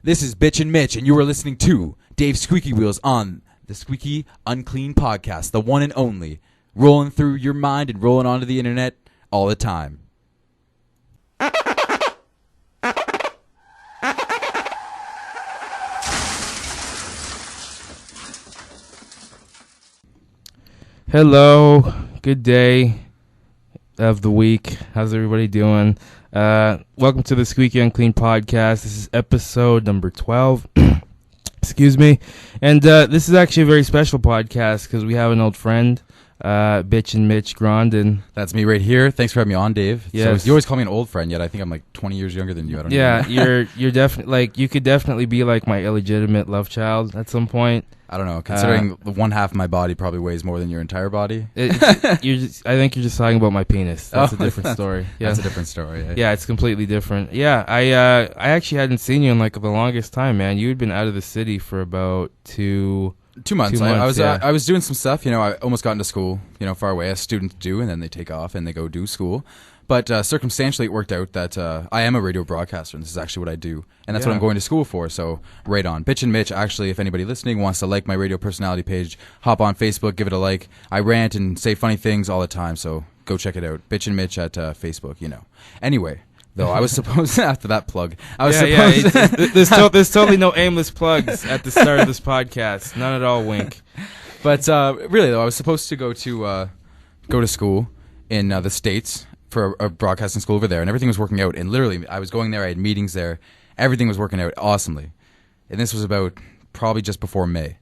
This is Bitchin Mitch, and you are listening to Dave Squeaky Wheels on the Squeaky Unclean podcast, the one and only, rolling through your mind and rolling onto the internet all the time. Hello, good day of the week. How's everybody doing? Welcome to the Squeaky Unclean podcast. This is episode number 12. Excuse me. And this is actually a very special podcast because we have an old friend, Bitchin Mitch, Grondin. That's me right here. Thanks for having me on, Dave. Yes. So you always call me an old friend, yet I think I'm like 20 years younger than you. I don't Yeah, even you're definitely like you could definitely be like my illegitimate love child at some point. I don't know. Considering one half of my body probably weighs more than your entire body. I think you're just talking about my penis. That's a different story. Yeah. That's a different story. Yeah. Yeah, it's completely different. Yeah, I actually hadn't seen you in like the longest time, man. You had been out of the city for about 2 months. 2 months. I was doing some stuff. You know, I almost got into school. You know, far away as students do, and then they take off and they go do school. But circumstantially, it worked out that I am a radio broadcaster, and this is actually what I do. And that's what I'm going to school for, so right on. Bitchin Mitch, actually, if anybody listening wants to like my radio personality page, hop on Facebook, give it a like. I rant and say funny things all the time, so go check it out. Bitchin Mitch at Facebook, you know. Anyway, though, I was supposed, after that plug, there's totally no aimless plugs at the start of this podcast. None at all, wink. But really, though, I was supposed to go to school in the States, for a broadcasting school over there, and everything was working out. And literally, I was going there, I had meetings there, everything was working out awesomely. And this was about probably just before May.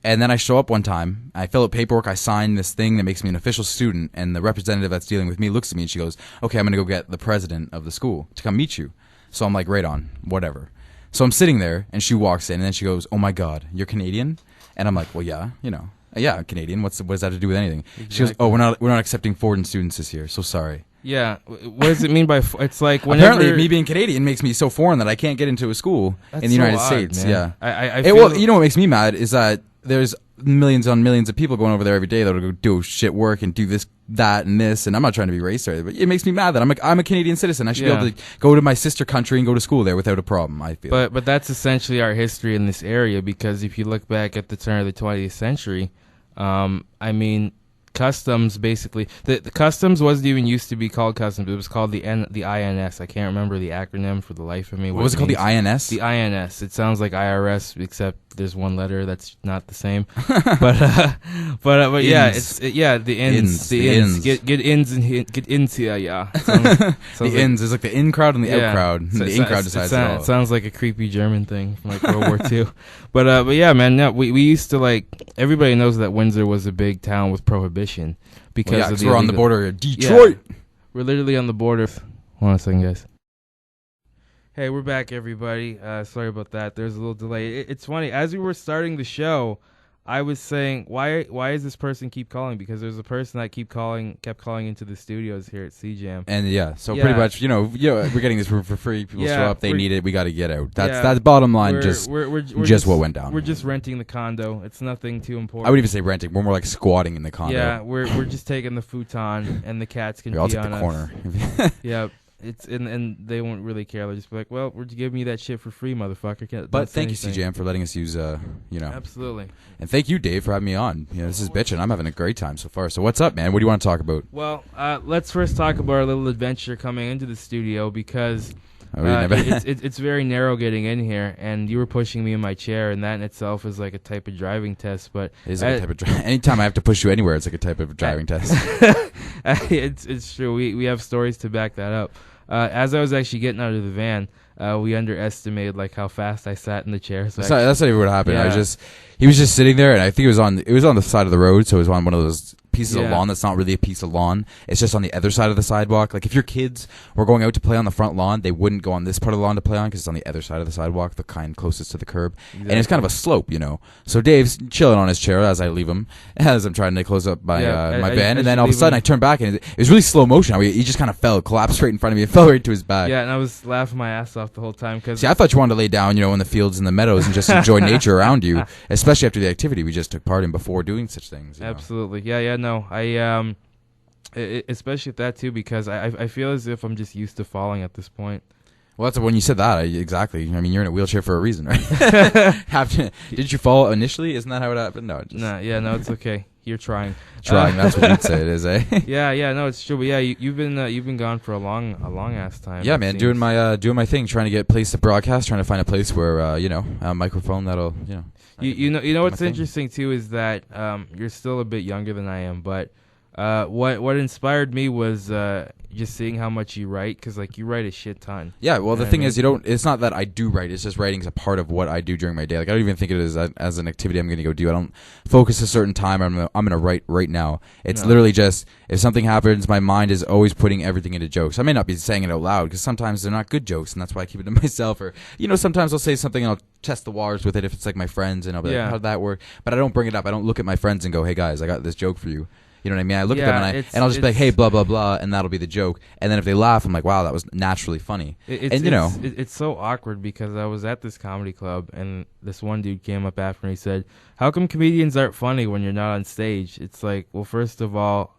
And then I show up one time, I fill out paperwork, I sign this thing that makes me an official student, and the representative that's dealing with me looks at me and she goes, okay, I'm going to go get the president of the school to come meet you. So I'm like, right on, whatever. So I'm sitting there, and she walks in, and then she goes, oh my God, you're Canadian? And I'm like, well, yeah, you know. Yeah, I'm Canadian. What does that have to do with anything? Exactly. She goes, oh, we're not accepting foreign students this year, so sorry. Yeah, what does it mean by it's like whenever apparently me being Canadian makes me so foreign that I can't get into a school in the United States. Man. Yeah, well, you know what makes me mad is that there's millions on millions of people going over there every day that'll go do shit work and do this, that, and this. And I'm not trying to be racist, but it makes me mad that I'm a Canadian citizen. I should be able to go to my sister country and go to school there without a problem. I feel. But that's essentially our history in this area, because if you look back at the turn of the 20th century, I mean. Customs, basically, the customs wasn't even used to be called customs. It was called the INS. I can't remember the acronym for the life of me. What was it called? The INS? The INS. It sounds like IRS, except there's one letter that's not the same. but yeah, the ins. Get ins and get ins here, yeah. The ins is like the in crowd and the out crowd. So the in crowd decides it all. It sounds like a creepy German thing from like World War II. But yeah, man, no, we used to like, everybody knows that Windsor was a big town with prohibition because we're on the border of Detroit. Yeah, we're literally on the border. Hold on a second, guys. Hey, we're back, everybody. Sorry about that. There's a little delay. It's funny. As we were starting the show, I was saying, why does this person keep calling? Because there's a person that kept calling into the studios here at CJAM. And pretty much, we're getting this room for free. People show up, they need it, we got to get out. That's bottom line. We're just what went down. We're just renting the condo. It's nothing too important. I would even say renting. We're more like squatting in the condo. Yeah, we're just taking the futon, and the cats can I'll pee take on the us. corner. Yeah. It's and they won't really care. They'll just be like, "Well, we're giving you that shit for free, motherfucker." But thank you, CJM, for letting us use, Absolutely. And thank you, Dave, for having me on. This is Bitchin'. I'm having a great time so far. So what's up, man? What do you want to talk about? Well, let's first talk about our little adventure coming into the studio, because it's very narrow getting in here, and you were pushing me in my chair, and that in itself is like a type of driving test. But it is like a type of driving. Anytime I have to push you anywhere, it's like a type of driving test. It's true. We have stories to back that up. As I was actually getting out of the van, we underestimated like how fast I sat in the chair. So that's not even what happened. Yeah. He was just sitting there, and I think it was on the side of the road, so it was on one of those pieces of lawn that's not really a piece of lawn. It's just on the other side of the sidewalk. Like if your kids were going out to play on the front lawn, they wouldn't go on this part of the lawn to play on because it's on the other side of the sidewalk, the kind closest to the curb. Exactly. And it's kind of a slope, So Dave's chilling on his chair as I leave him, as I'm trying to close up my van, and then all of a sudden I turn back, and it was really slow motion. He just kind of collapsed right in front of me, and fell right to his back. Yeah, and I was laughing my ass off the whole time. See, I thought you wanted to lay down, in the fields and the meadows and just enjoy nature around you, especially after the activity we just took part in before doing such things. Absolutely. Yeah, no. Especially with that too, because I feel as if I'm just used to falling at this point. Well, that's when you said that. Exactly. I mean, you're in a wheelchair for a reason, right? Did you fall initially? Isn't that how it happened? No. No, it's okay. You're trying. Trying. That's what you'd say it is, eh? Yeah. No, it's true. But yeah, you've been gone for a long ass time. Yeah, man, doing my thing, trying to get a place to broadcast, trying to find a place where a microphone that'll You know what's interesting too is that you're still a bit younger than I am, but what inspired me was just seeing how much you write, because like you write a shit ton. Yeah, well, the thing is, it's not that I do write, it's just writing's a part of what I do during my day. Like, I don't even think it is as an activity I'm going to go do. I don't focus a certain time, I'm going to write right now. It's literally just, if something happens, my mind is always putting everything into jokes. I may not be saying it out loud, because sometimes they're not good jokes, and that's why I keep it to myself. Or, sometimes I'll say something and I'll test the waters with it if it's like my friends, and I'll be like, how'd that work? But I don't bring it up. I don't look at my friends and go, hey guys, I got this joke for you. You know what I mean? I look at them and I'll just be like, hey, blah, blah, blah, and that'll be the joke. And then if they laugh, I'm like, wow, that was naturally funny. It's so awkward because I was at this comedy club and this one dude came up after me and he said, how come comedians aren't funny when you're not on stage? It's like, well, first of all,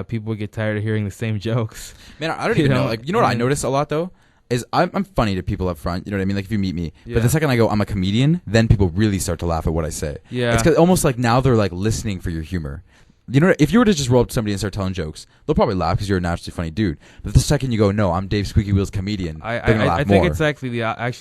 people get tired of hearing the same jokes. Man, I don't even know. Like, you know what I notice a lot, though? Is I'm funny to people up front, you know what I mean? Like, if you meet me. Yeah. But the second I go, I'm a comedian, then people really start to laugh at what I say. Yeah. It's almost like now they're, like, listening for your humor. You know, if you were to just roll up to somebody and start telling jokes, they'll probably laugh because you're a naturally funny dude. But the second you go, no, I'm Dave Squeaky Wheels comedian, they're going to laugh more. I think it's actually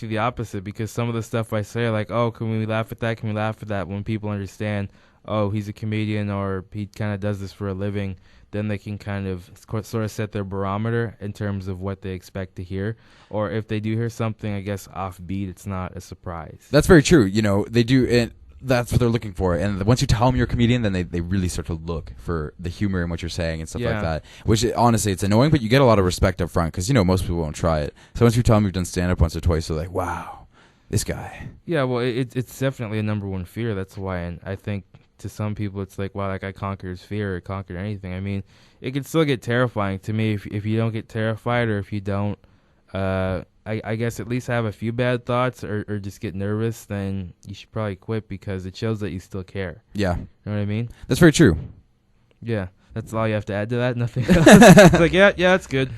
the opposite, because some of the stuff I say, like, oh, can we laugh at that? Can we laugh at that? When people understand, oh, he's a comedian or he kind of does this for a living, then they can kind of sort of set their barometer in terms of what they expect to hear. Or if they do hear something, I guess, offbeat, it's not a surprise. That's very true. They do... That's what they're looking for, and once you tell them you're a comedian, then they really start to look for the humor in what you're saying and stuff like that. Which, honestly, it's annoying, but you get a lot of respect up front, because most people won't try it. So once you tell them you've done stand-up once or twice, they're like, wow, this guy. Yeah, well, it's definitely a number one fear. That's why, and I think to some people it's like, wow, that guy conquers fear or conquered anything. I mean, it can still get terrifying to me if you don't get terrified, or if you don't I guess at least have a few bad thoughts or just get nervous, then you should probably quit, because it shows that you still care. Yeah. You know what I mean? That's very true. Yeah. That's all you have to add to that? Nothing else? It's like, yeah, it's good.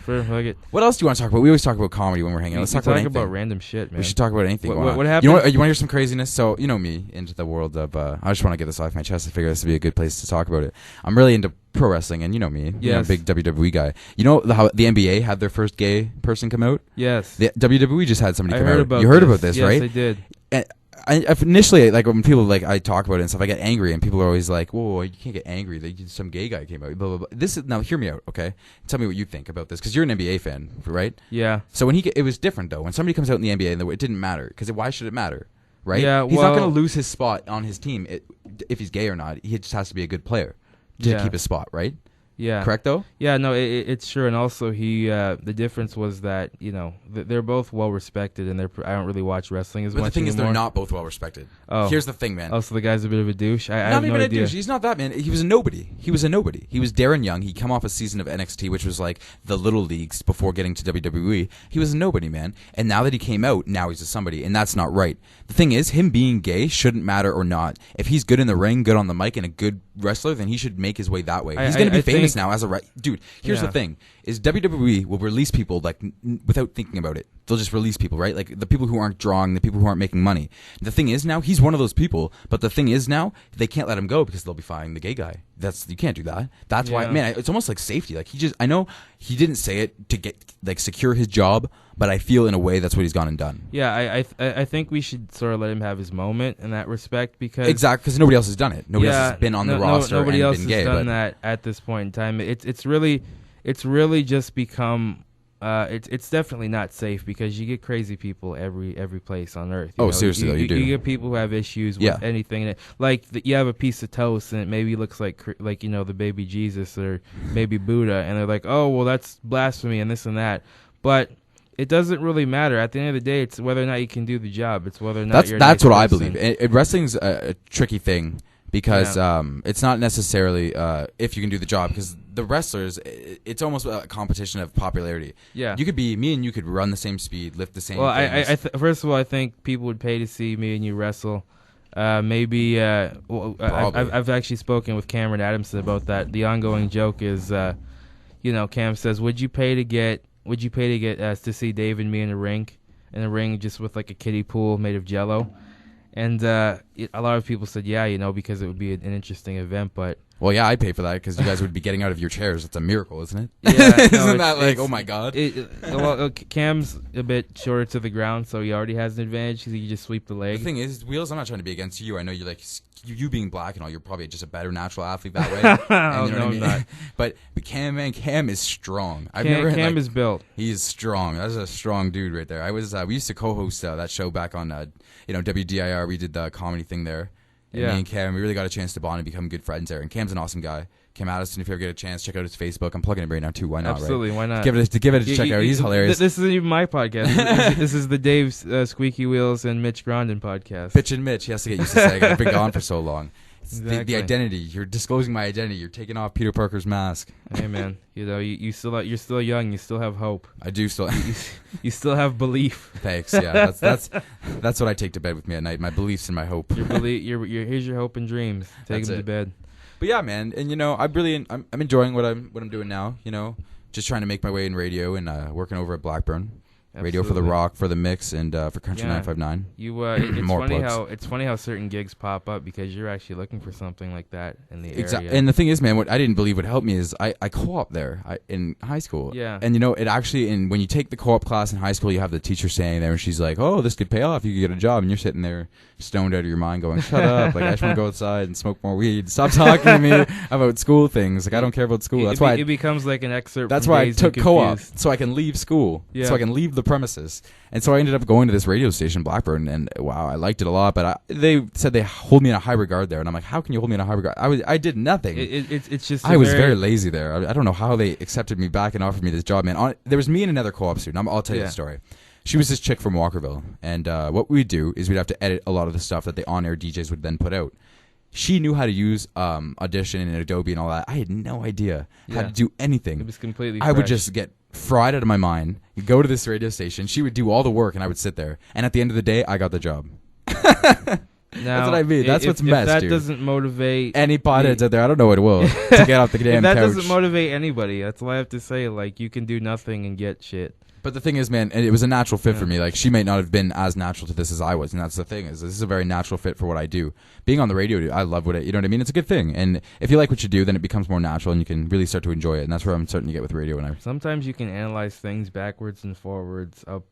What else do you want to talk about? We always talk about comedy when we're hanging out. Let's talk about random shit, man. We should talk about anything. What happened? You want to hear some craziness? So, you know me, into the world of... I just want to get this off my chest. I figure this would be a good place to talk about it. I'm really into pro wrestling, and you know me. Yes. Big WWE guy. You know how the NBA had their first gay person come out? Yes. The WWE just had somebody come out. You heard about this, right? Yes, I did. And I initially, like, when people, like, I talk about it and stuff, I get angry, and people are always like, whoa, you can't get angry. Like, some gay guy came out, blah, blah, blah. Now, hear me out, okay? Tell me what you think about this, because you're an NBA fan, right? Yeah. So it was different, though. When somebody comes out in the NBA, and it didn't matter, because why should it matter, right? Yeah, he's not going to lose his spot on his team if he's gay or not. He just has to be a good player to keep his spot, right? Yeah. Correct, though? Yeah, no, it's true. And also, the difference was that, they're both well-respected, and I don't really watch wrestling as much anymore. But the thing is, they're not both well-respected. Oh. Here's the thing, man. Oh, so the guy's a bit of a douche? I have not no even idea. a douche. He's not that, man. He was a nobody. He was Darren Young. He come off a season of NXT, which was like the little leagues before getting to WWE. He was a nobody, man. And now that he came out, now he's a somebody, and that's not right. The thing is, him being gay shouldn't matter or not. If he's good in the ring, good on the mic, and a good wrestler, then he should make his way that way. He's going to be famous now as a dude. Here's the thing: is WWE will release people like without thinking about it. They'll just release people, right? Like the people who aren't drawing, the people who aren't making money. The thing is now he's one of those people, but the thing is now they can't let him go because they'll be firing the gay guy. You can't do that. That's why, man. It's almost like safety. Like I know he didn't say it to get secure his job, but I feel in a way that's what he's gone and done. Yeah, I think we should sort of let him have his moment in that respect, because because nobody else has done it. Nobody else has been on the roster. Nobody else been gay, has done that at this point in time. It's really just become. It's definitely not safe, because you get crazy people every place on earth. Seriously, though, you do. You get people who have issues with anything. Like you have a piece of toast and it maybe looks like the baby Jesus or maybe Buddha, and they're like, oh well, that's blasphemy and this and that. But it doesn't really matter. At the end of the day, it's whether or not you can do the job. It's whether or not you're a nice that's what person. I believe. Wrestling's a tricky thing. Because it's not necessarily if you can do the job, because the wrestlers, it's almost a competition of popularity. Yeah, you could be me and you could run the same speed, lift the same. Well, first of all, I think people would pay to see me and you wrestle. Maybe I've actually spoken with Cameron Adamson about that. The ongoing joke is, Cam says, "Would you pay to get would you pay to get to see Dave and me in a ring just with like a kiddie pool made of Jello? And a lot of people said, yeah, because it would be an interesting event. But well, yeah, I'd pay for that because you guys would be getting out of your chairs. It's a miracle, isn't it? Yeah, isn't that like, oh my god? Cam's a bit shorter to the ground, so he already has an advantage because he can just sweep the leg. The thing is, Wheels, I'm not trying to be against you. I know you like you being black and all. You're probably just a better natural athlete that way. And you know what I mean? Not. But Cam is strong. Cam is built. He's strong. That's a strong dude right there. We used to co-host that show back on WDIR. We did the comedy thing there. And me and Cam, we really got a chance to bond and become good friends there. And Cam's an awesome guy. Cam Addison, if you ever get a chance, check out his Facebook. I'm plugging it right now too. Why not? Absolutely, right? Why not? Give it a check out. He's hilarious. This isn't even my podcast. This is the Dave Squeaky Wheels and Mitch Grondin podcast. Bitchin Mitch. He has to get used to saying it. I've been gone for so long. Exactly. The identity. You're disclosing my identity. You're taking off Peter Parker's mask. Hey man, you're still young. You still have hope. I do still. You still have belief. Thanks. Yeah, that's what I take to bed with me at night. My beliefs and my hope. Here's your hope and dreams. Take them to bed. But yeah, man, and I'm enjoying what I'm doing now. Just trying to make my way in radio and working over at Blackburn. Absolutely. Radio for the Rock, for the Mix, and for Country 959. It's funny how certain gigs pop up because you're actually looking for something like that in the area. And the thing is, man, what I didn't believe would help me is I co-op there in high school. Yeah. And it actually, when you take the co-op class in high school, you have the teacher saying there, and she's like, "Oh, this could pay off. You could get a job," and you're sitting there stoned out of your mind, going, "Shut up! Like I just want to go outside and smoke more weed. Stop talking to me about school things. Like I don't care about school." That's why it becomes like an excerpt. That's from why I Days took and co-op Confused. so I can leave school. Yeah. So I can leave the premises. And so I ended up going to this radio station, Blackburn, and wow, I liked it a lot. But they said they hold me in a high regard there, and I'm like, how can you hold me in a high regard? I did nothing. It's just I was very lazy there. I don't know how they accepted me back and offered me this job, man. There was me and another co-op student. I'll tell you the story. She was this chick from Walkerville, and what we'd do is we'd have to edit a lot of the stuff that the on-air DJs would then put out. She knew how to use Audition and Adobe and all that. I had no idea how to do anything. It was completely I would fresh. just get fried out of my mind, go to this radio station. She would do all the work, and I would sit there. And at the end of the day, I got the job. Now, that's what I mean. That's what's messed, If that dude. doesn't motivate Any potheads out there, I don't know what it will to get off the damn if that couch. doesn't motivate anybody, that's all I have to say. Like, you can do nothing and get shit. But the thing is, man, and it was a natural fit for me. Like, she might not have been as natural to this as I was, and that's the thing. Is this is a very natural fit for what I do. Being on the radio, dude, I love what you know what I mean? It's a good thing. And if you like what you do, then it becomes more natural, and you can really start to enjoy it. And that's where I'm starting to get with radio. Sometimes you can analyze things backwards and forwards, up,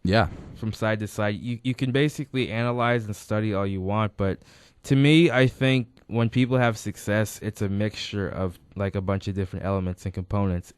yeah, from side to side. You can basically analyze and study all you want, but to me, I think when people have success, it's a mixture of like a bunch of different elements and components.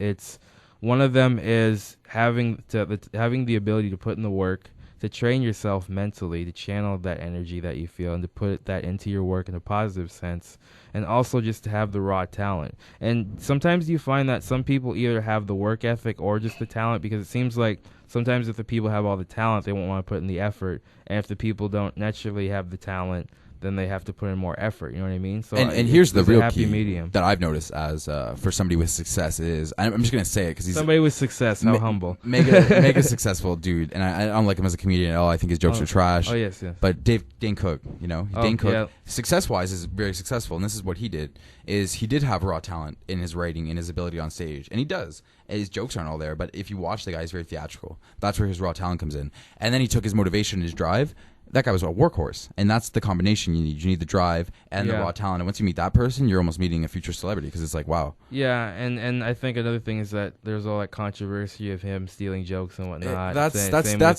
One of them is having the ability to put in the work, to train yourself mentally, to channel that energy that you feel, and to put that into your work in a positive sense, and also just to have the raw talent. And sometimes you find that some people either have the work ethic or just the talent, because it seems like sometimes if the people have all the talent, they won't want to put in the effort, and if the people don't naturally have the talent, then they have to put in more effort. You know what I mean? So and here's the real happy key medium that I've noticed as for somebody with success is, I'm just gonna say it because he's somebody with success. How humble, mega successful dude, and I don't like him as a comedian at all. I think his jokes are trash. Oh yes. But Dane Cook, Dane Cook, yeah. success wise is very successful, and this is what he did. Is he did have raw talent in his writing, in his ability on stage, and he does. And his jokes aren't all there, but if you watch the guy, he's very theatrical. That's where his raw talent comes in, and then he took his motivation, his drive. That guy was a workhorse, and that's the combination you need. You need the drive and the raw talent, and once you meet that person, you're almost meeting a future celebrity, because it's like, wow. Yeah, and I think another thing is that there's all that controversy of him stealing jokes and whatnot. That's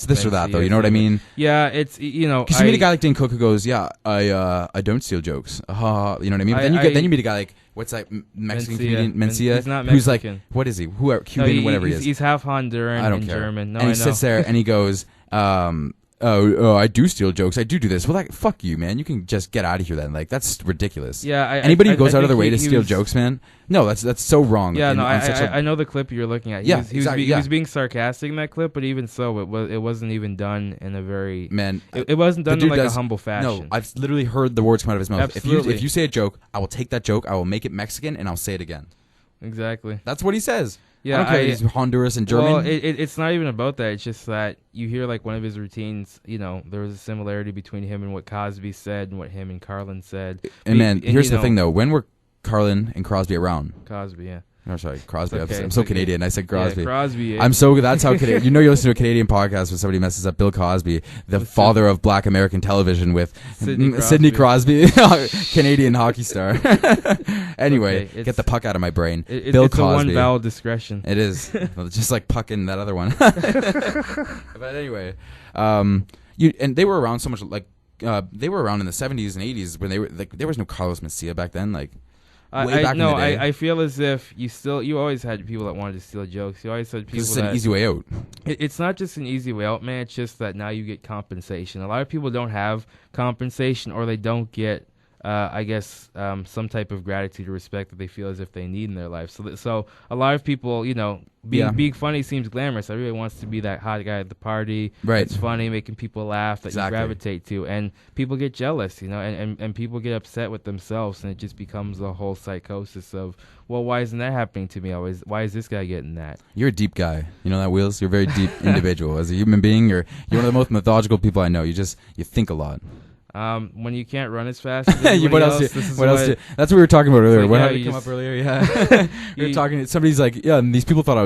this or that, though. You know what I mean? Yeah, it's because you meet a guy like Dane Cook who goes, "Yeah, I don't steal jokes." You know what I mean? But then you meet a guy like, what's that Mexican comedian Mencia? He's not Mexican. Who's like, what is he? Cuban, whatever he is. He's half Honduran I don't and care. German. No, and he I know. sits there and he goes, Oh, I do steal jokes. I do this. Well, fuck you, man. You can just get out of here then. Like, that's ridiculous. Yeah. Anybody who goes out of their way to he steal was, jokes, man. No, that's so wrong. Yeah, I know the clip you're looking at. He was being sarcastic in that clip, but even so, it wasn't even done in a very It wasn't done in like a humble fashion. No, I've literally heard the words come out of his mouth. Absolutely. If you say a joke, I will take that joke. I will make it Mexican, and I'll say it again. Exactly. That's what he says. Yeah, I don't care if he's Honduras and German. Well, it's not even about that. It's just that you hear like one of his routines. There was a similarity between him and what Cosby said and what him and Carlin said. And here's the thing though: when were Carlin and Crosby around? Cosby, yeah. No, sorry, Crosby. Okay, I'm so Canadian. I said Crosby. Yeah, Crosby. I'm so. That's how Canadian. You know, you listen to a Canadian podcast when somebody messes up. Bill Cosby, the father of Black American television, with Sidney Crosby, Canadian hockey star. Anyway, get the puck out of my brain. Bill it's Cosby. a one vowel discretion. It is just like puck in that other one. But anyway, and they were around so much. Like they were around in the 70s and 80s when they were like there was no Carlos Mencia back then. Like. I feel as if you always had people that wanted to steal jokes. You always had people it's an easy way out. It's not just an easy way out, man. It's just that now you get compensation. A lot of people don't have compensation, or they don't get, some type of gratitude or respect that they feel as if they need in their life. So a lot of people, being funny seems glamorous. Everybody wants to be that hot guy at the party. Right. It's funny, making people laugh that you gravitate to. And people get jealous, and people get upset with themselves, and it just becomes a whole psychosis of, well, why isn't that happening to me always? Why is this guy getting that? You're a deep guy. You know that, Wheels? You're a very deep individual. As a human being, you're one of the most methodical people I know. You think a lot. When you can't run as fast as everybody else, that's what we were talking about earlier. Like, what had come up earlier? Yeah. We were talking, somebody's like, yeah, and these people thought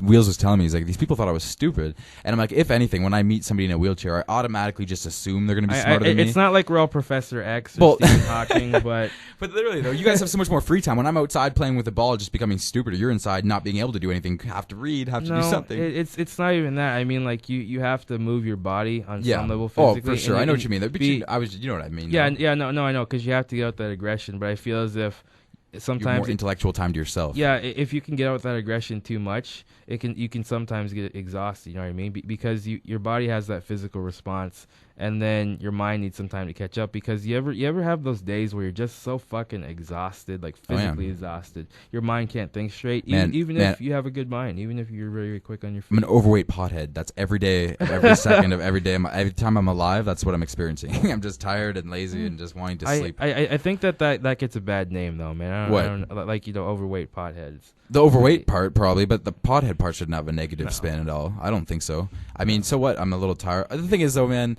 Wheels was telling me, he's like, these people thought I was stupid. And I'm like, if anything, when I meet somebody in a wheelchair, I automatically just assume they're going to be smarter than me. It's not like we're all Professor X or Stephen Hawking, but... But literally, though, you guys have so much more free time. When I'm outside playing with the ball, just becoming stupid, or you're inside not being able to do anything, have to read, have to do something. It's not even that. I mean, like, you have to move your body on some level physically. Oh, for sure. I know what you mean. You know what I mean. Yeah, I know, because you have to get out that aggression. But I feel as if sometimes more intellectual time to yourself. Yeah, if you can get out that aggression too much, you can sometimes get exhausted. You know what I mean? Because your body has that physical response, and then your mind needs some time to catch up. Because you ever have those days where you're just so fucking exhausted, like physically exhausted. Your mind can't think straight, even if you have a good mind, even if you're very quick on your feet. I'm an overweight pothead. That's every day, every second of every day. Every time I'm alive, that's what I'm experiencing. I'm just tired and lazy and just wanting to sleep. I think that gets a bad name though, man. I don't like overweight potheads. The overweight part probably, but the pothead part shouldn't have a negative spin at all. I don't think so. I mean, so what? I'm a little tired. The thing is though, man,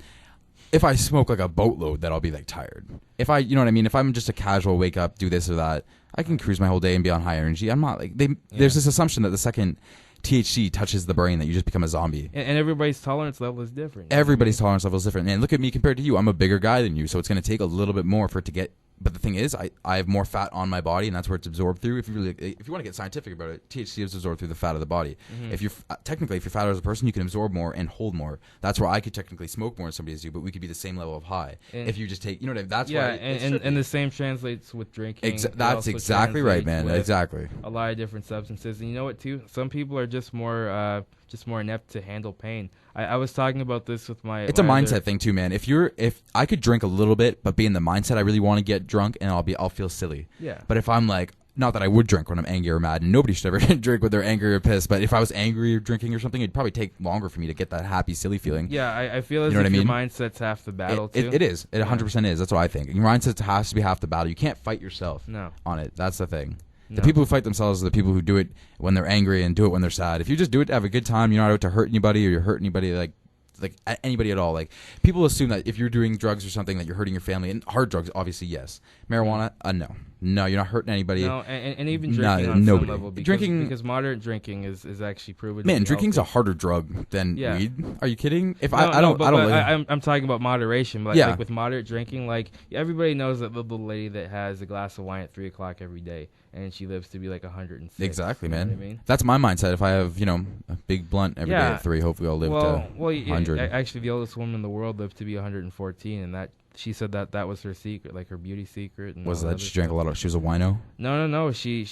if I smoke like a boatload, that I'll be like tired. If you know what I mean? If I'm just a casual wake up, do this or that, I can cruise my whole day and be on high energy. I'm not like there's this assumption that the second THC touches the brain that you just become a zombie. And everybody's tolerance level is different. Everybody's tolerance level is different. And look at me compared to you. I'm a bigger guy than you, so it's going to take a little bit more for it to get. But the thing is, I have more fat on my body, and that's where it's absorbed through. If you want to get scientific about it, THC is absorbed through the fat of the body. Mm-hmm. If you're fatter as a person, you can absorb more and hold more. That's where I could technically smoke more than somebody as you, but we could be the same level of high. And if you just take, that's why. And the same translates with drinking. That's exactly right, man. Exactly. A lot of different substances, and you know what too? Some people are just more inept to handle pain. I was talking about this with my. It's a mindset thing too, man. If I could drink a little bit, but be in the mindset I really want to get drunk, and I'll feel silly. Yeah. But if I'm like, not that I would drink when I'm angry or mad, and nobody should ever drink when they're angry or pissed. But if I was angry or drinking or something, it'd probably take longer for me to get that happy, silly feeling. Yeah, I feel as if your mindset's half the battle too. It is. It 100% is. That's what I think. Your mindset has to be half the battle. You can't fight yourself. On it. That's the thing. The people who fight themselves are the people who do it when they're angry and do it when they're sad. If you just do it to have a good time, you're not out to hurt anybody or you hurt anybody like anybody at all. Like, people assume that if you're doing drugs or something that you're hurting your family. And hard drugs, obviously, yes. Marijuana, no, you're not hurting anybody. No, and even drinking on some level, because moderate drinking is actually proven. Man, drinking's a harder drug than weed. Are you kidding? I'm talking about moderation. But like with moderate drinking, like everybody knows that little lady that has a glass of wine at 3:00 every day, and she lives to be like 106. Exactly, man. You know what I mean? That's my mindset. If I have a big blunt every day at 3, hopefully I'll live to 100. Actually, the oldest woman in the world lived to be 114, and that. She said that was her secret, like her beauty secret. And was that she drank a lot of? She was a wino. No. She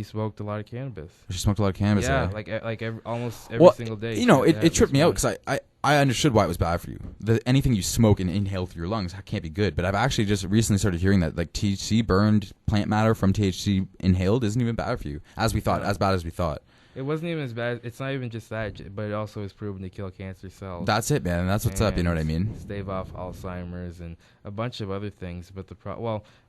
smoked a lot of cannabis. She smoked a lot of cannabis. Yeah, almost every single day. It tripped me out because I understood why it was bad for you. Anything you smoke and inhale through your lungs can't be good. But I've actually just recently started hearing that like THC burned plant matter from THC inhaled isn't even bad for you, as bad as we thought. It wasn't even as bad. It's not even just that, but it also is proven to kill cancer cells. That's it, man. That's what's up. You know what I mean? Stave off Alzheimer's and a bunch of other things. But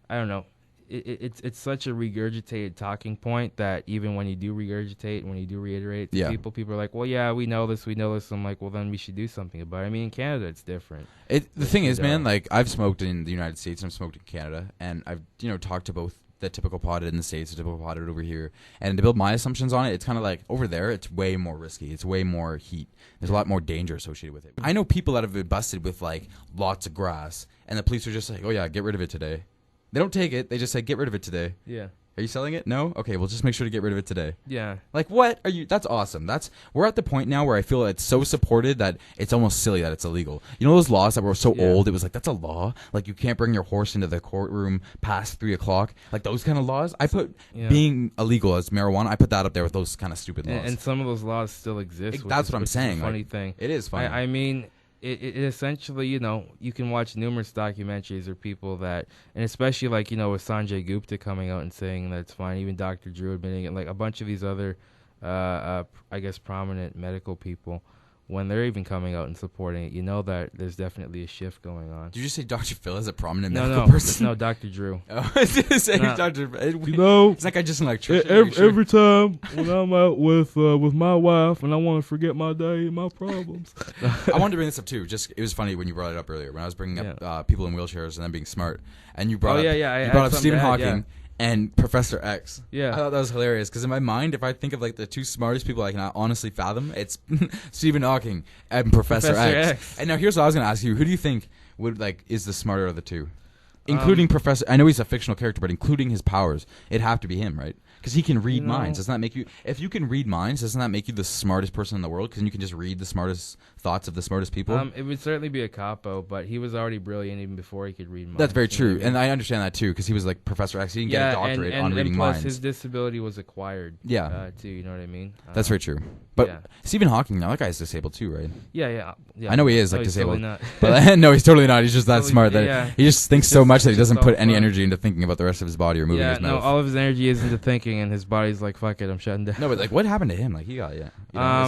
I don't know. It's such a regurgitated talking point that even when you do regurgitate, when you do reiterate to people are like, well, yeah, we know this. I'm like, well, then we should do something about it. I mean, in Canada, it's different. The thing is, man, like I've smoked in the United States and I've smoked in Canada, and I've talked to both the typical potted in the States, the typical potted over here. And to build my assumptions on it, it's kind of like over there, it's way more risky. It's way more heat. There's a lot more danger associated with it. I know people that have been busted with like lots of grass, and the police are just like, oh yeah, get rid of it today. They don't take it. They just say, get rid of it today. Yeah. Are you selling it? No? Okay, well, just make sure to get rid of it today. Yeah. Like, what are you? That's awesome. We're at the point now where I feel it's so supported that it's almost silly that it's illegal. You know those laws that were so old? It was like, that's a law. Like, you can't bring your horse into the courtroom past 3 o'clock. Like, those kind of laws. I put being illegal as marijuana, I put that up there with those kind of stupid laws. And some of those laws still exist. That's what I'm saying. Funny thing. It is funny. I mean, it essentially, you know, you can watch numerous documentaries of people that, and especially like, you know, with Sanjay Gupta coming out and saying that it's fine, even Dr. Drew admitting it, like a bunch of these other, I guess, prominent medical people, when they're even coming out and supporting it, you know that there's definitely a shift going on. Did you just say Dr. Phil is a prominent medical person? No, Dr. Drew. Oh, I was going to say Dr. You know, it's like I just an electrician. Every time when I'm out with my wife and I want to forget my day and my problems. I wanted to bring this up too. It was funny when you brought it up earlier when I was bringing up people in wheelchairs and them being smart, and you brought up Stephen Hawking. And Professor X. Yeah. I thought that was hilarious because in my mind, if I think of like the two smartest people I can honestly fathom, it's Stephen Hawking and Professor X. And now here's what I was going to ask you. Who do you think is the smarter of the two? Including Professor, I know he's a fictional character, but including his powers, it'd have to be him, right? Because he can read minds. Doesn't that make you, if you can read minds, doesn't that make you the smartest person in the world? Because you can just read the smartest thoughts of the smartest people? It would certainly be a capo, but he was already brilliant even before he could read minds. That's very true. And I understand that too, because he was like Professor X. He didn't get a doctorate on reading plus minds. His disability was acquired. Too, you know what I mean? That's very true. But Stephen Hawking, now that guy's disabled too, right? Yeah. I know he is disabled. Totally not. But no, he's totally not. He's just that smart that he just thinks so much that he doesn't put any energy into thinking about the rest of his body or moving his mouth. No, all of his energy is into thinking, and his body's like, fuck it, I'm shutting down. No, but like, what happened to him? Like, he got is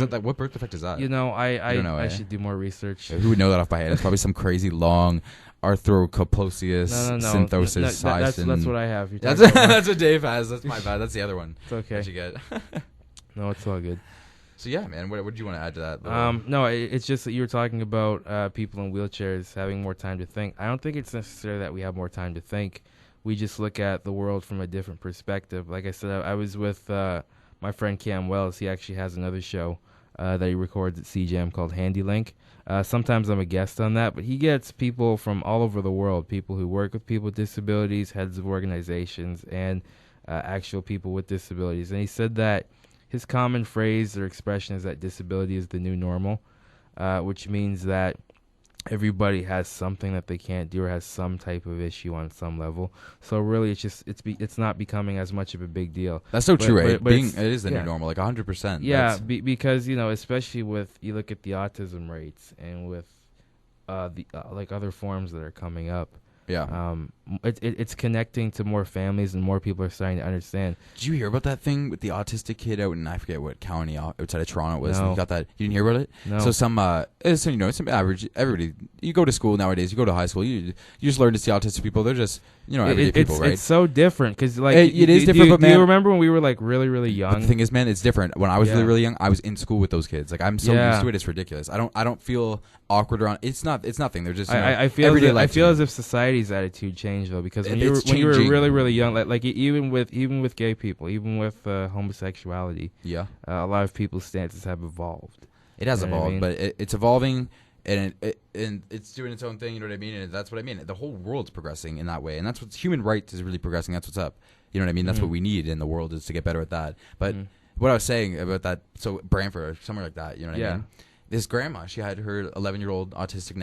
that what birth defect is that? You know, I should do more research. Who would know that off by head? It's probably some crazy long arthrogryposis synthosis. That's what I have. That's what Dave has. That's my bad. That's the other one. It's okay. That you get. No, it's all good. So yeah, man, what did you want to add to that? No, it's just that you were talking about people in wheelchairs having more time to think. I don't think it's necessary that we have more time to think. We just look at the world from a different perspective. Like I said, I was with my friend Cam Wells. He actually has another show that he records at CJAM called Handy Link. Sometimes I'm a guest on that, but he gets people from all over the world, people who work with people with disabilities, heads of organizations, and actual people with disabilities. And he said that his common phrase or expression is that disability is the new normal, which means that everybody has something that they can't do or has some type of issue on some level. So really, it's not becoming as much of a big deal. That's so true, right? But it is the new normal, like 100%. Yeah, because you know, especially with you look at the autism rates and with the like other forms that are coming up. Yeah. It's connecting to more families and more people are starting to understand. Did you hear about that thing with the autistic kid out in, I forget what county outside of Toronto it was? No. You got that? You didn't hear about it? No. So some average, everybody, you go to school nowadays, you go to high school, you just learn to see autistic people. They're just, everyday people, right? It's so different because like it is different, but man, do you remember when we were like really, really young? The thing is, man, it's different. When I was really, really young, I was in school with those kids. Like I'm so used to it, it's ridiculous. I don't feel awkward around. It's nothing. They're just I feel as if society's attitude changed though, because when you were really, really young, like even with gay people, even with homosexuality, a lot of people's stances have evolved. It has evolved, but it's evolving, and it's doing its own thing. You know what I mean? And that's what I mean. The whole world's progressing in that way, and that's what's human rights is really progressing. That's what's up. You know what I mean? That's what we need in the world is to get better at that. But what I was saying about that, so Brantford or somewhere like that, you know what I mean? This grandma, she had her 11-year-old autistic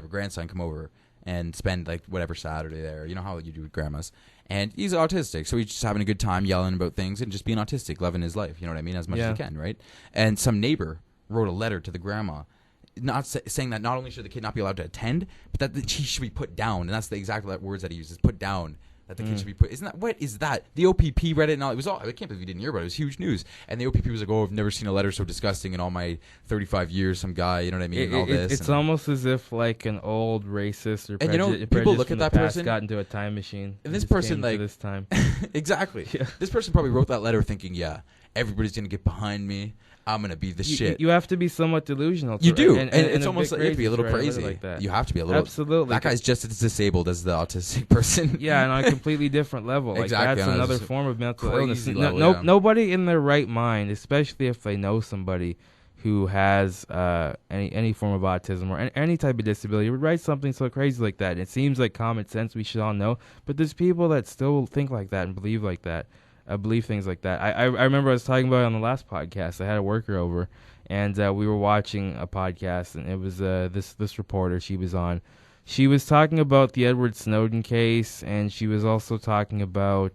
grandson come over and spend like whatever Saturday there. You know how you do with grandmas. And he's autistic, so he's just having a good time yelling about things and just being autistic, loving his life. You know what I mean? As much as he can, right? And some neighbor wrote a letter to the grandma, saying that not only should the kid not be allowed to attend, but that she should be put down. And that's the exact words that he uses, put down. That the kid should be put. What is that? The OPP read it and all. It was all. I can't believe you didn't hear about it. It was huge news. And the OPP was like, "Oh, I've never seen a letter so disgusting in all my 35 years." Some guy, you know what I mean? It's almost as if like an old racist or people look at that person, got into a time machine. And this person, like this time, exactly. Yeah. This person probably wrote that letter thinking, "Yeah, everybody's gonna get behind me. I'm gonna be the shit. You have to be somewhat delusional. You do, and it's almost like you have to be a little crazy. Like that. You have to be a little. Absolutely. That guy's just as disabled as the autistic person. Yeah, on a completely different level. Like, Exactly. That's another form of mental illness. Level, Nobody in their right mind, especially if they know somebody who has any form of autism or any type of disability, would write something so crazy like that. It seems like common sense, we should all know, but there's people that still think like that and believe like that. Believe things like that. I remember I was talking about it on the last podcast. I had a worker over, and we were watching a podcast, and it was this reporter she was on. She was talking about the Edward Snowden case, and she was also talking about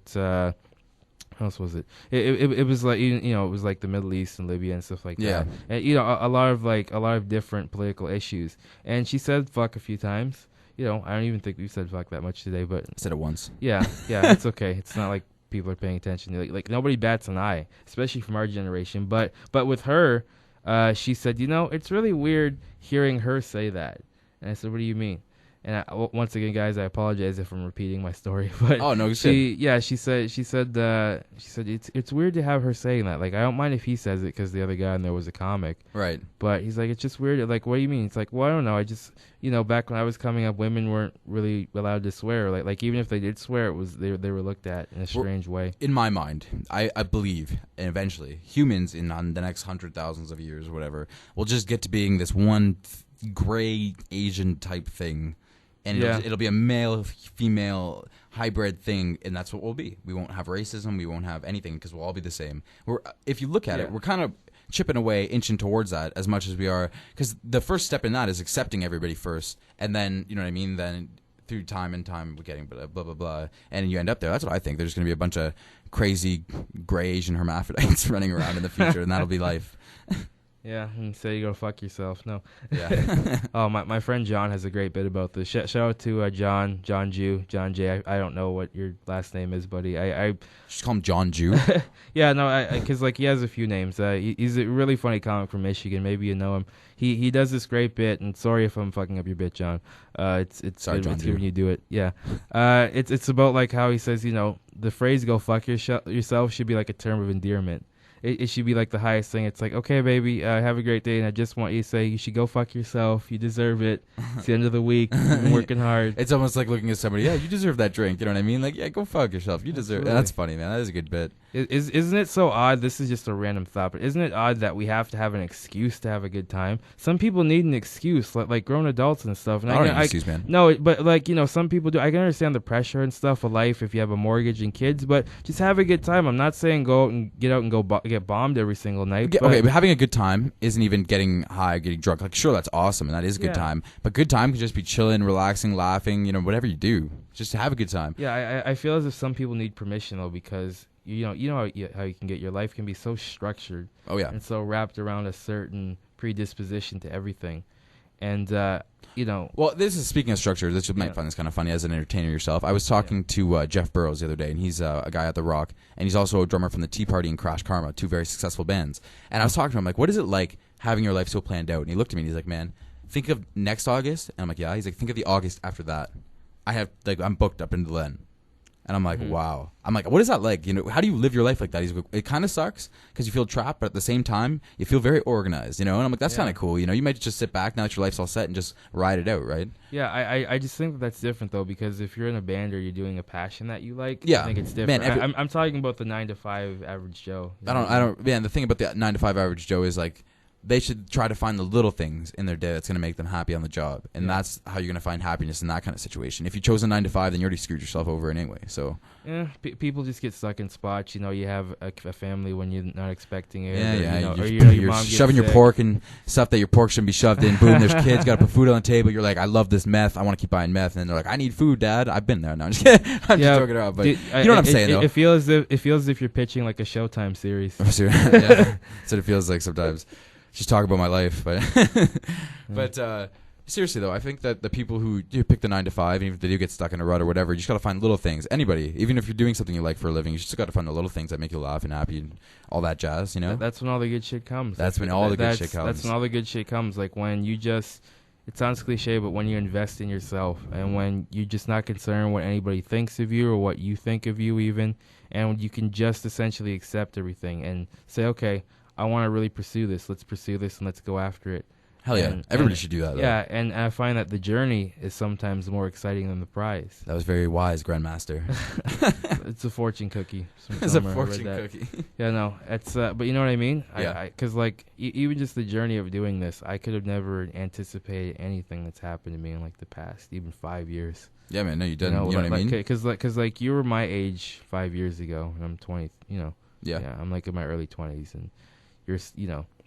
what else was it? It was like it was like the Middle East and Libya and stuff like that. And a lot of different political issues. And she said fuck a few times. I don't even think we've said fuck that much today, but I said it once. Yeah, it's okay. It's not like people are paying attention. Like nobody bats an eye, especially from our generation. But with her, she said, it's really weird hearing her say that. And I said, what do you mean? And once again, guys, I apologize if I'm repeating my story. But oh no, she said it's weird to have her saying that. Like, I don't mind if he says it because the other guy in there was a comic, right? But he's like, it's just weird. Like, what do you mean? It's like, well, I don't know. I just back when I was coming up, women weren't really allowed to swear. Like even if they did swear, it was they were looked at in a strange way. In my mind, I believe, and eventually humans on the next 100,000s of years or whatever will just get to being this one gray Asian type thing. And it'll be a male-female hybrid thing, and that's what we'll be. We won't have racism. We won't have anything because we'll all be the same. If you look at it, we're kind of chipping away, inching towards that as much as we are. Because the first step in that is accepting everybody first, and then, you know what I mean? Then through time we're getting blah, blah, blah, and you end up there. That's what I think. There's going to be a bunch of crazy gray Asian hermaphrodites running around in the future, and that'll be life. Yeah, and say you go fuck yourself. No. Yeah. Oh, my friend John has a great bit about this. Shout out to John J. I don't know what your last name is, buddy. I just call him John Jew. Yeah, no, because he has a few names. He's a really funny comic from Michigan. Maybe you know him. He does this great bit, and sorry if I'm fucking up your bit, John. It's sorry, John, it's good when you do it. Yeah. It's about like how he says, the phrase "go fuck yourself" should be like a term of endearment. It should be like the highest thing. It's like, okay, baby, have a great day, and I just want you to say you should go fuck yourself. You deserve it. It's the end of the week. You've been working hard. It's almost like looking at somebody. Yeah, you deserve that drink. You know what I mean? Like, yeah, go fuck yourself. You deserve it. That's funny, man. That is a good bit. Isn't it so odd? This is just a random thought, but isn't it odd that we have to have an excuse to have a good time? Some people need an excuse, like grown adults and stuff. And I don't need an excuse, man. No, but some people do. I can understand the pressure and stuff of life if you have a mortgage and kids, but just have a good time. I'm not saying go out and get bombed every single night. Okay, but having a good time isn't even getting high, getting drunk. Like, sure, that's awesome, and that is a good time. But good time can just be chilling, relaxing, laughing, whatever you do. Just to have a good time. Yeah, I feel as if some people need permission, though, because you know how you can get your life can be so structured. Oh, yeah. And so wrapped around a certain predisposition to everything. And, Well, this is speaking of structure. You might find this kind of funny as an entertainer yourself. I was talking to Jeff Burrows the other day, and he's a guy at The Rock, and he's also a drummer from the Tea Party and Crash Karma, two very successful bands. And I was talking to him, like, what is it like having your life so planned out? And he looked at me, and he's like, man, think of next August. And I'm like, yeah. He's like, think of the August after that. I'm booked up into then. And I'm like, wow. I'm like, what is that like? How do you live your life like that? He's like, it kind of sucks because you feel trapped, but at the same time, you feel very organized, And I'm like, that's kind of cool. You might just sit back now that your life's all set and just ride it out, right? Yeah, I just think that's different, though, because if you're in a band or you're doing a passion that you like, yeah. I think it's different. Man, I'm talking about the 9 to 5 average Joe. Man, the thing about the 9 to 5 average Joe is like, they should try to find the little things in their day that's going to make them happy on the job. And that's how you're going to find happiness in that kind of situation. If you chose a 9 to 5, then you already screwed yourself over anyway. So people just get stuck in spots. You have a family when you're not expecting it. You're shoving your pork and stuff that your pork shouldn't be shoved in. Boom, there's kids, got to put food on the table. You're like, I love this meth. I want to keep buying meth. And then they're like, I need food, Dad. I've been there. No, I'm just kidding. I'm just joking around. But you know what I'm saying, though. It feels as if you're pitching like a Showtime series. Yeah, that's what it feels like sometimes. Just talk about my life, but seriously though, I think that the people who do pick the 9 to 5, even if they do get stuck in a rut or whatever, you just gotta find little things. Anybody, even if you're doing something you like for a living, you just gotta find the little things that make you laugh and happy and all that jazz. That's when all the good shit comes. That's when all the good shit comes. That's when all the good shit comes. Like when you just, it sounds cliche, but when you invest in yourself and when you're just not concerned what anybody thinks of you or what you think of you even, and when you can just essentially accept everything and say, okay, I want to really pursue this. Let's pursue this and let's go after it. Hell yeah. Everybody should do that, though. Yeah, and I find that the journey is sometimes more exciting than the prize. That was very wise, Grandmaster. It's a fortune cookie. It's a fortune cookie. Yeah, no, it's but you know what I mean? Yeah. Because like even just the journey of doing this, I could have never anticipated anything that's happened to me in like the past even 5 years. Yeah, man. No, you didn't. You know what I mean? Because like you were my age 5 years ago, and I'm 20. You know. Yeah. I'm like in my early 20s, and you're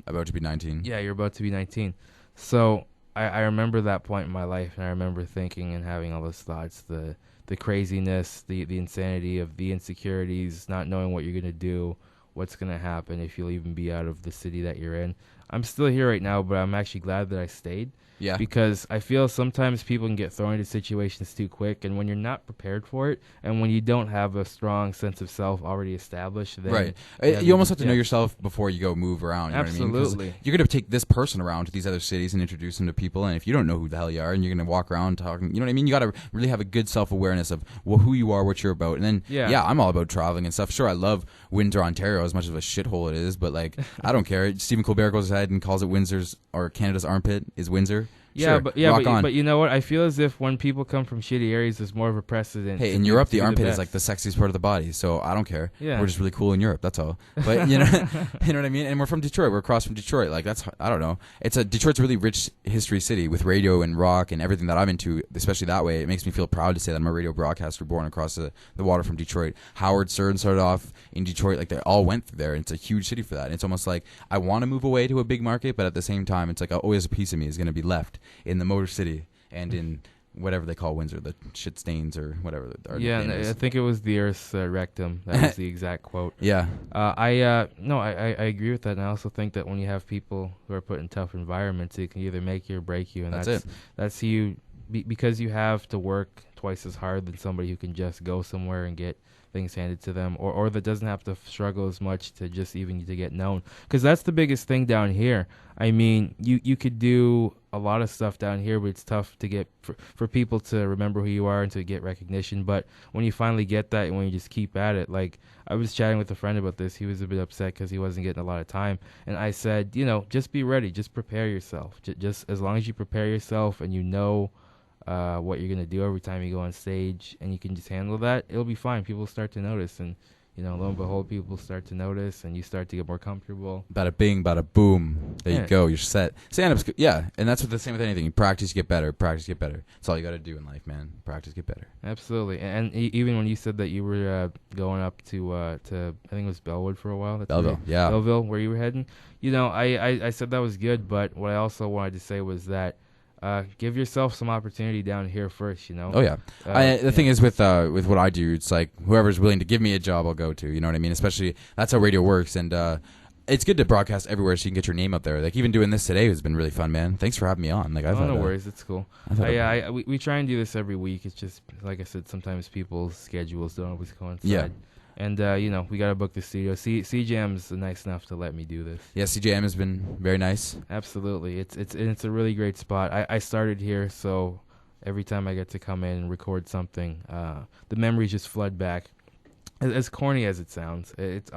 about to be 19. Yeah, you're about to be 19. So I remember that point in my life, and I remember thinking and having all those thoughts, the craziness, the insanity of the insecurities, not knowing what you're going to do, what's going to happen, if you'll even be out of the city that you're in. I'm still here right now, but I'm actually glad that I stayed. Yeah. Because I feel sometimes people can get thrown into situations too quick, and when you're not prepared for it, and when you don't have a strong sense of self already established, then right. You almost have to know yourself before you go move around. You know what I mean? 'Cause you're going to take this person around to these other cities and introduce them to people, and if you don't know who the hell you are, and you're going to walk around talking, you know what I mean? You got to really have a good self-awareness of who you are, what you're about, and then I'm all about traveling and stuff. Sure, I love Windsor, Ontario, as much of a shithole it is, but like I don't care. Stephen Colbert goes ahead and calls it Windsor's or Canada's armpit is Windsor. Yeah, sure, but you know what? I feel as if when people come from shitty areas, there's more of a precedent. Hey, in Europe, the armpit is like the sexiest part of the body, so I don't care. Yeah. We're just really cool in Europe, that's all. But you know, you know what I mean. And we're from Detroit. We're across from Detroit. Like I don't know. Detroit's a really rich history city with radio and rock and everything that I'm into, especially that way. It makes me feel proud to say that I'm a radio broadcaster born across the water from Detroit. Howard Stern started off in Detroit. Like they all went through there, and it's a huge city for that. And it's almost like I want to move away to a big market, but at the same time, it's like always a piece of me is going to be left in the Motor City and in whatever they call Windsor, the shit stains or whatever. And I think it was the Earth's rectum. That was the exact quote. Yeah. I agree with that, and I also think that when you have people who are put in tough environments, it can either make you or break you, and that's you because you have to work twice as hard than somebody who can just go somewhere and get things handed to them, or that doesn't have to struggle as much to just even to get known. Because that's the biggest thing down here. I mean, you could do a lot of stuff down here, but it's tough to get for people to remember who you are and to get recognition. But when you finally get that, and when you just keep at it, like I was chatting with a friend about this, he was a bit upset because he wasn't getting a lot of time, and I said, just be ready, just prepare yourself. Just as long as you prepare yourself and you know what you're going to do every time you go on stage, and you can just handle that, it'll be fine. People start to notice, and lo and behold, people start to notice, and you start to get more comfortable. Bada bing, bada boom. There you go. You're set. Stand-up's good. Yeah, and that's the same with anything. You practice, you get better. Practice, get better. That's all you got to do in life, man. Practice, get better. Absolutely. And even when you said that you were going up to I think it was Bellwood for a while. That's Belleville, yeah. Belleville, where you were heading. I said that was good, but what I also wanted to say was that give yourself some opportunity down here first, Oh yeah. The thing is with what I do, it's like whoever's willing to give me a job, I'll go to. You know what I mean? Especially that's how radio works, and it's good to broadcast everywhere so you can get your name up there. Like even doing this today has been really fun, man. Thanks for having me on. Like no worries, it's cool. We try and do this every week. It's just like I said, sometimes people's schedules don't always coincide. Yeah. And we gotta book the studio. CJM's nice enough to let me do this. Yeah, CJM has been very nice. Absolutely, it's a really great spot. I started here, so every time I get to come in and record something, the memories just flood back. As corny as it sounds, it's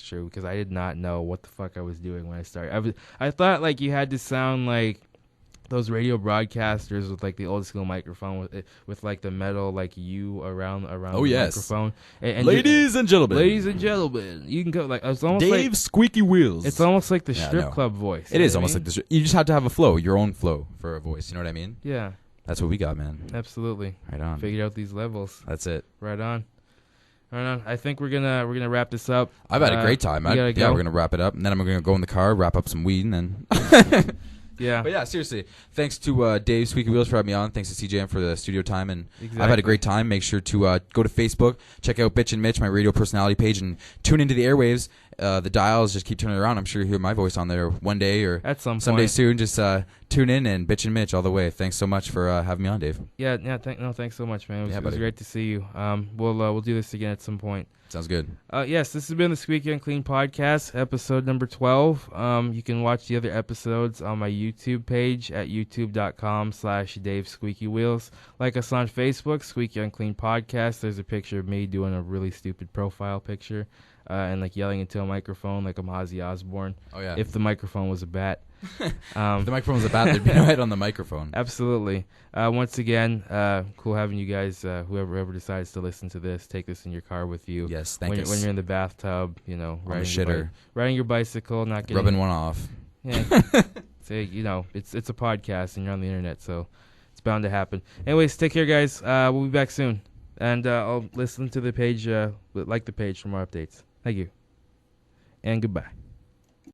true, because I did not know what the fuck I was doing when I started. I thought like you had to sound like those radio broadcasters with like the old school microphone with like the metal like U around the microphone. And ladies and gentlemen, you can go like it's almost Dave like Squeaky Wheels. It's almost like the strip club voice. It is almost like the. You just have to have a flow, your own flow for a voice. You know what I mean? Yeah. That's what we got, man. Absolutely. Right on. Figured out these levels. That's it. Right on. I think we're gonna wrap this up. I've had a great time. We're gonna wrap it up, and then I'm gonna go in the car, wrap up some weed, and then. Yeah. But yeah, seriously, thanks to Dave Squeaky Wheels for having me on. Thanks to CJM for the studio time, and exactly. I've had a great time. Make sure to go to Facebook, check out Bitchin Mitch, my radio personality page, and tune into the airwaves. The dials just keep turning around. I'm sure you'll hear my voice on there one day or at someday soon. Just tune in and Bitchin Mitch all the way. Thanks so much for having me on, Dave. Yeah. Thanks so much, man. It was great to see you. We'll do this again at some point. Sounds good. Yes, this has been the Squeaky Unclean podcast, episode number 12. You can watch the other episodes on my YouTube page at youtube.com/Dave Squeaky Wheels. Like us on Facebook, Squeaky Unclean Podcast. There's a picture of me doing a really stupid profile picture. and like yelling into a microphone like I'm Ozzy Osbourne. Oh yeah. If the microphone was a bat. If the microphone was a bat, they'd be right on the microphone. Absolutely. Once again, cool having you guys. Whoever decides to listen to this, take this in your car with you. Yes, thank when, you. when you're in the bathtub, you know, On the shitter. riding your bicycle, not getting Rubbing one off. Yeah. Say, you know, it's a podcast and you're on the internet, so it's bound to happen. Anyways, take care, guys. We'll be back soon, and I'll listen to the page, like the page for more updates. Thank you, and goodbye.